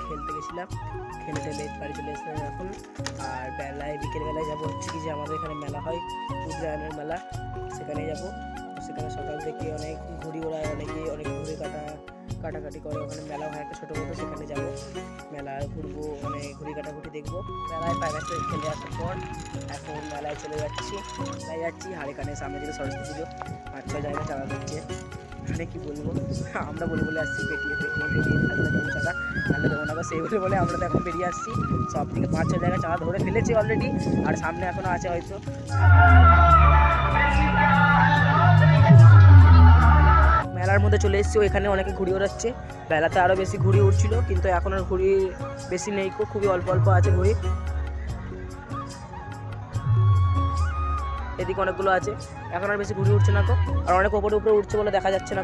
খেলতে গেছিলাম, খেলে টেলে বাড়ি চলে এসেছিলাম এখন। আর বিকেলবেলায় যাবো হচ্ছে কি যে আমাদের এখানে মেলা হয়, উদ্যানের মেলা, সেখানে যাবো। সেখানে সকাল থেকে অনেক ঘুড়ি ওড়ায়, অনেক ঘুড়ি কাটাকাটি করে, ওখানে মেলা হয় একটা ছোটো মতো, সেখানে যাবো, মেলায় ঘুরবো, ঘুড়ি কাটাকুটি দেখবো। মেলায় প্যারাসে খেলে আসার পর এখন মেলায় চলে যাচ্ছি, হাড়েখানের সামনে থেকে সরস্বতী পুজো 5-6 জায়গায় চাঁদা দিচ্ছে। মানে কি বলবো, আমরা বলে আসছি পেটিয়ে থাকলে দেবো চাঁদা, তাহলে দেবো না, সেই বলে আমরা তো এখন বেরিয়ে আসছি। সব থেকে 5-6 জায়গায় চাঁদা ধরে ফেলেছি অলরেডি, আর সামনে এখনও আছে হয়তো। মেলার মধ্যে চলে এসেছি, এখানে অনেকে ঘুড়ি ওড়াচ্ছে। বেলাতে আরও বেশি ঘুড়ি উঠছিল, কিন্তু এখন আর ঘুড়ি বেশি নেই, খুবই অল্প অল্প আছে ঘুড়ি। এদিকে অনেকগুলো আছে, এখন আর বেশি ঘুড়ি উঠছে না আর অনেক উপরে উঠছে বলে দেখা যাচ্ছে না।